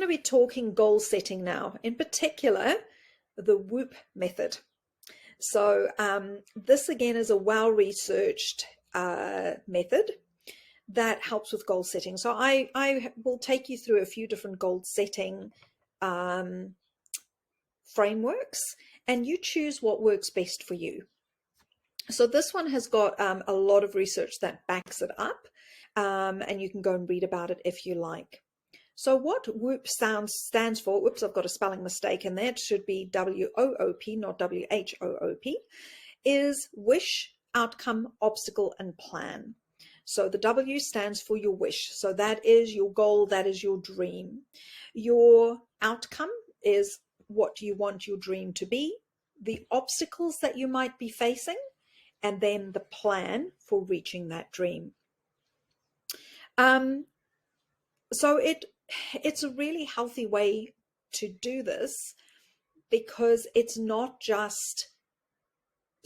to be talking goal setting now, in particular, the WOOP method. So this again is a well-researched method that helps with goal setting. So I will take you through a few different goal setting frameworks, and you choose what works best for you. So this one has got a lot of research that backs it up, and you can go and read about it if you like. So what WOOP stands for, whoops, I've got a spelling mistake in there, it should be W-O-O-P, not W-H-O-O-P, is wish, outcome, obstacle, and plan. So the W stands for your wish. So that is your goal, that is your dream. Your outcome is what you want your dream to be, the obstacles that you might be facing, and then the plan for reaching that dream. So it's a really healthy way to do this, because it's not just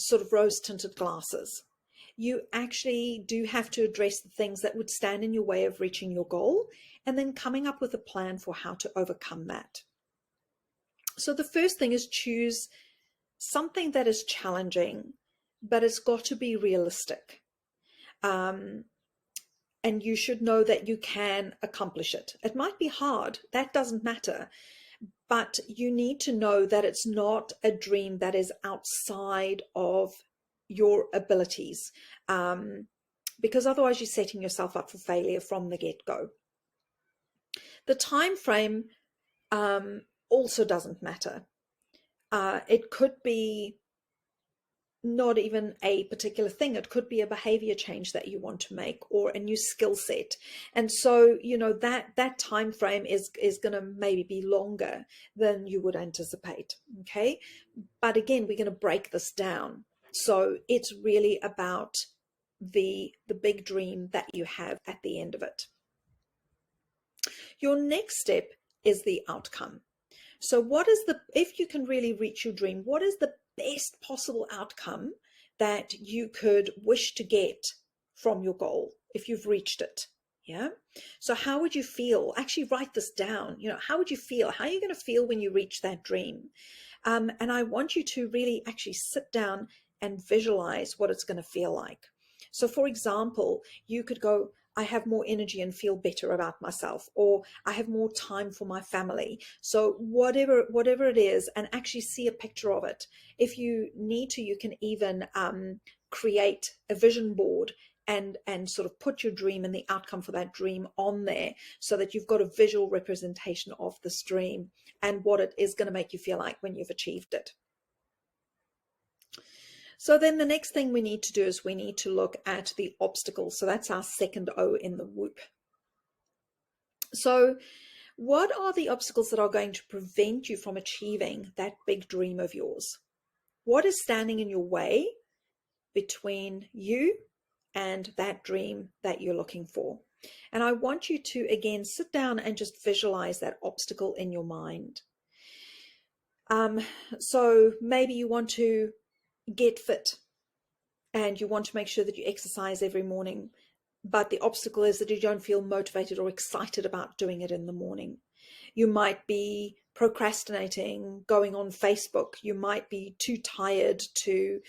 sort of rose-tinted glasses. You actually do have to address the things that would stand in your way of reaching your goal, and then coming up with a plan for how to overcome that. So the first thing is choose something that is challenging, but it's got to be realistic. And you should know that you can accomplish it. It might be hard, that doesn't matter, but you need to know that it's not a dream that is outside of your abilities, because otherwise you're setting yourself up for failure from the get-go. The time frame also doesn't matter. It could be not even a particular thing. It could be a behavior change that you want to make, or a new skill set. And so, you know, that time frame is going to maybe be longer than you would anticipate. Okay. But again, we're going to break this down. So it's really about the big dream that you have at the end of it. Your next step is the outcome. So what is if you can really reach your dream, what is the best possible outcome that you could wish to get from your goal if you've reached it? Yeah. So how would you feel? Actually write this down. You know, how would you feel? How are you going to feel when you reach that dream? And I want you to really actually sit down and visualize what it's going to feel like. So for example, you could go, I have more energy and feel better about myself, or I have more time for my family. So whatever it is, and actually see a picture of it. If you need to, you can even create a vision board and sort of put your dream and the outcome for that dream on there, so that you've got a visual representation of this dream and what it is going to make you feel like when you've achieved it. So then the next thing we need to do is we need to look at the obstacles. So that's our second O in the WOOP. So what are the obstacles that are going to prevent you from achieving that big dream of yours? What is standing in your way between you and that dream that you're looking for? And I want you to, again, sit down and just visualize that obstacle in your mind. So maybe you want to get fit and you want to make sure that you exercise every morning, but the obstacle is that you don't feel motivated or excited about doing it in the morning. You might be procrastinating, going on Facebook. You might be too tired to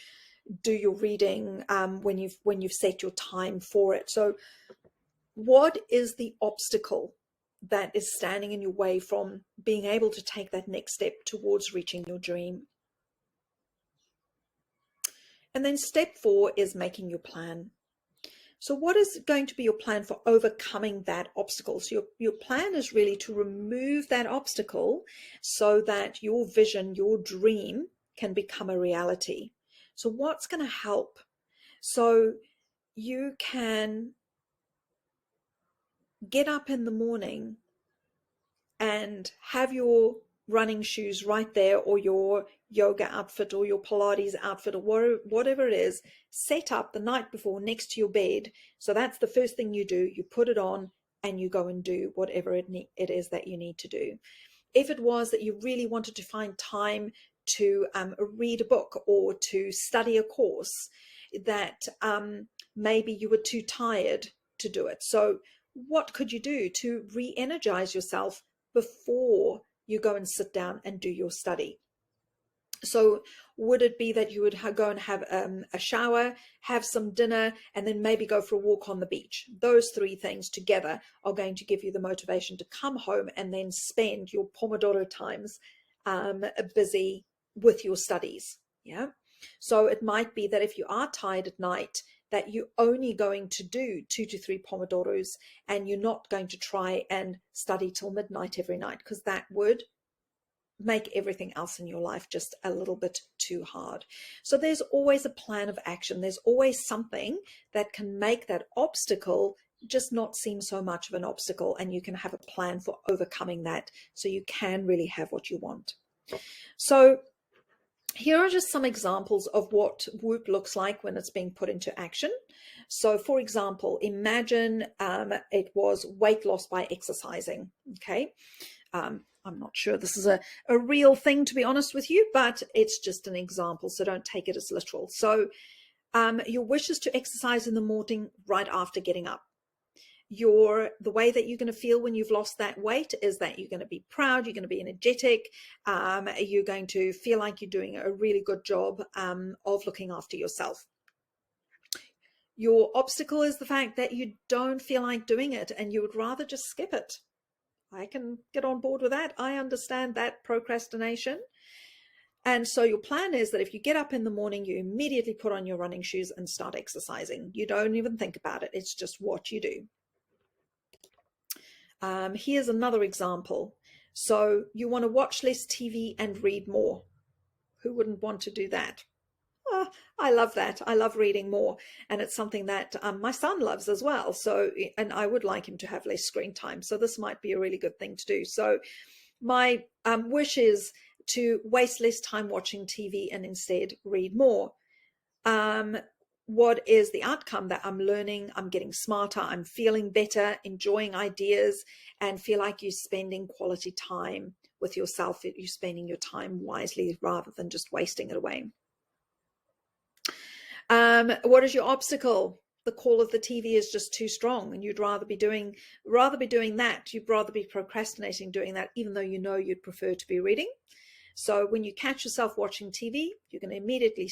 do your reading when you've set your time for it. So what is the obstacle that is standing in your way from being able to take that next step towards reaching your dream? And then step 4 is making your plan. So what is going to be your plan for overcoming that obstacle? So your plan is really to remove that obstacle so that your vision, your dream can become a reality. So what's going to help? So you can get up in the morning and have your running shoes right there, or your yoga outfit or your Pilates outfit, or whatever it is, set up the night before next to your bed. So that's the first thing you do. You put it on and you go and do whatever it is that you need to do. If it was that you really wanted to find time to read a book or to study a course that maybe you were too tired to do it. So what could you do to re-energize yourself before you go and sit down and do your study. So would it be that you would go and have a shower, have some dinner, and then maybe go for a walk on the beach? Those three things together are going to give you the motivation to come home and then spend your Pomodoro times busy with your studies. Yeah. So it might be that if you are tired at night, that you're only going to do 2 to 3 Pomodoros, and you're not going to try and study till midnight every night, because that would make everything else in your life just a little bit too hard. So there's always a plan of action. There's always something that can make that obstacle just not seem so much of an obstacle, and you can have a plan for overcoming that so you can really have what you want. So here are just some examples of what WOOP looks like when it's being put into action. So for example, imagine it was weight loss by exercising. Okay. I'm not sure this is a real thing, to be honest with you, but it's just an example, so don't take it as literal. So your wish is to exercise in the morning right after getting up. The way that you're going to feel when you've lost that weight is that you're going to be proud, you're going to be energetic, you're going to feel like you're doing a really good job of looking after yourself. Your obstacle is the fact that you don't feel like doing it and you would rather just skip it. I can get on board with that. I understand that procrastination. And so your plan is that if you get up in the morning, you immediately put on your running shoes and start exercising. You don't even think about it. It's just what you do. Here's another example. So you want to watch less TV and read more. Who wouldn't want to do that? Oh, I love that. I love reading more. And it's something that my son loves as well. So, and I would like him to have less screen time. So this might be a really good thing to do. So my wish is to waste less time watching TV and instead read more. What is the outcome? That I'm learning, I'm getting smarter, I'm feeling better, enjoying ideas, and feel like you're spending quality time with yourself. You're spending your time wisely rather than just wasting it away. What is your obstacle? The call of the TV is just too strong, and you'd rather be doing that. You'd rather be procrastinating doing that, even though you know you'd prefer to be reading. So when you catch yourself watching TV, you're going to immediately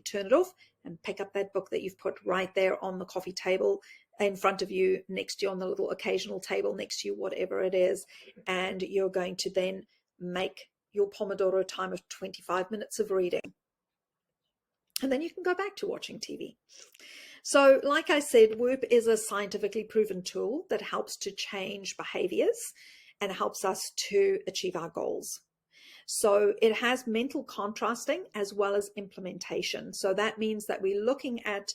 turn it off and pick up that book that you've put right there on the coffee table in front of you, next to you on the little occasional table next to you, whatever it is. And you're going to then make your Pomodoro time of 25 minutes of reading. And then you can go back to watching TV. So like I said, WOOP is a scientifically proven tool that helps to change behaviors and helps us to achieve our goals. So it has mental contrasting as well as implementation. So that means that we're looking at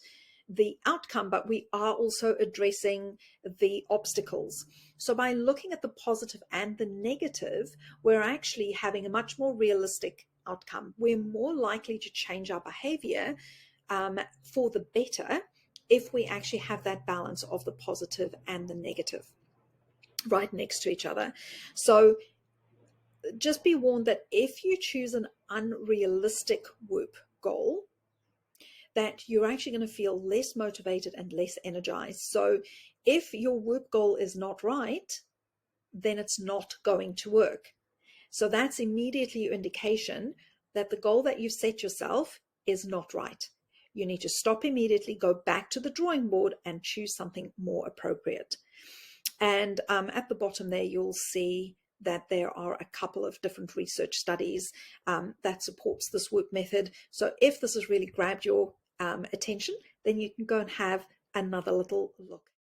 the outcome, but we are also addressing the obstacles. So by looking at the positive and the negative, we're actually having a much more realistic outcome. We're more likely to change our behavior for the better if we actually have that balance of the positive and the negative right next to each other. So just be warned that if you choose an unrealistic WOOP goal, that you're actually going to feel less motivated and less energized. So if your WOOP goal is not right, then it's not going to work. So that's immediately your indication that the goal that you've set yourself is not right. You need to stop immediately, go back to the drawing board and choose something more appropriate. And at the bottom there, you'll see that there are a couple of different research studies that supports this WOOP method. So if this has really grabbed your attention, then you can go and have another little look.